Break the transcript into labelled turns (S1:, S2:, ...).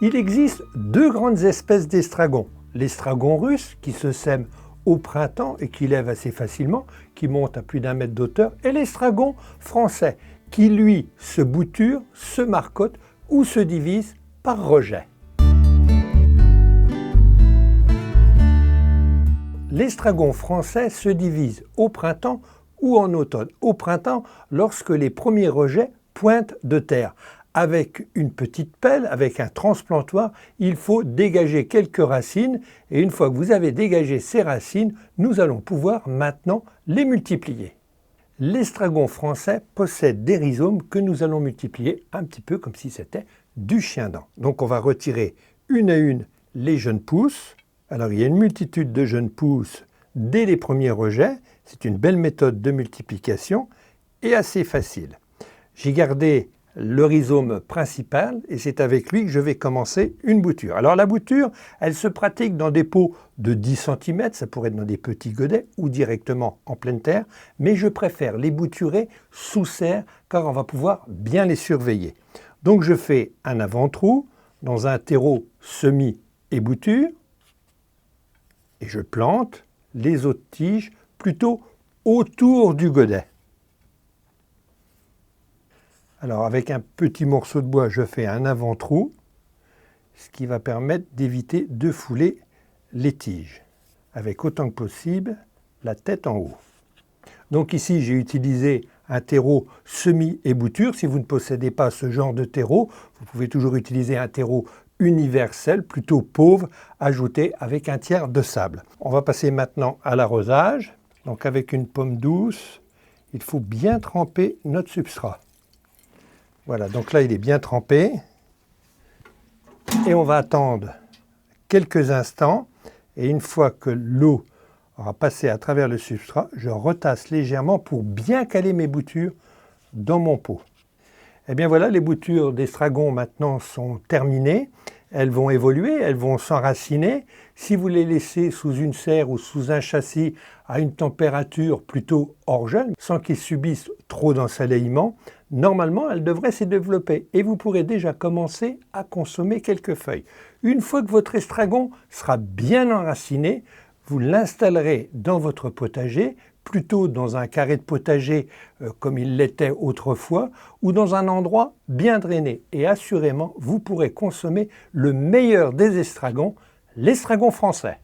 S1: Il existe deux grandes espèces d'estragon. L'estragon russe qui se sème au printemps et qui lève assez facilement, qui monte à plus d'1 mètre d'auteur, et l'estragon français qui lui se bouture, se marcotte ou se divise par rejet. L'estragon français se divise au printemps ou en automne. Au printemps, lorsque les premiers rejets pointent de terre. Avec une petite pelle, avec un transplantoir, il faut dégager quelques racines et une fois que vous avez dégagé ces racines, nous allons pouvoir maintenant les multiplier. L'estragon français possède des rhizomes que nous allons multiplier un petit peu comme si c'était du chien-dent. Donc on va retirer une à une les jeunes pousses. Alors il y a une multitude de jeunes pousses dès les premiers rejets. C'est une belle méthode de multiplication et assez facile. J'ai gardé le rhizome principal et c'est avec lui que je vais commencer une bouture. Alors la bouture, elle se pratique dans des pots de 10 cm, ça pourrait être dans des petits godets ou directement en pleine terre, mais je préfère les bouturer sous serre car on va pouvoir bien les surveiller. Donc je fais un avant-trou dans un terreau semi-ébouture et je plante les autres tiges plutôt autour du godet. Alors avec un petit morceau de bois, je fais un avant-trou, ce qui va permettre d'éviter de fouler les tiges, avec autant que possible la tête en haut. Donc ici, j'ai utilisé un terreau semi-ébouture. Si vous ne possédez pas ce genre de terreau, vous pouvez toujours utiliser un terreau universel, plutôt pauvre, ajouté avec un tiers de sable. On va passer maintenant à l'arrosage. Donc avec une pomme douce, il faut bien tremper notre substrat. Voilà, donc là il est bien trempé et on va attendre quelques instants et une fois que l'eau aura passé à travers le substrat, je retasse légèrement pour bien caler mes boutures dans mon pot. Et bien voilà, les boutures d'estragon maintenant sont terminées. Elles vont évoluer, elles vont s'enraciner. Si vous les laissez sous une serre ou sous un châssis à une température plutôt hors gel, sans qu'ils subissent trop d'ensoleillement, normalement elles devraient se développer et vous pourrez déjà commencer à consommer quelques feuilles. Une fois que votre estragon sera bien enraciné, vous l'installerez dans votre potager, plutôt dans un carré de potager comme il l'était autrefois, ou dans un endroit bien drainé. Et assurément, vous pourrez consommer le meilleur des estragons, l'estragon français.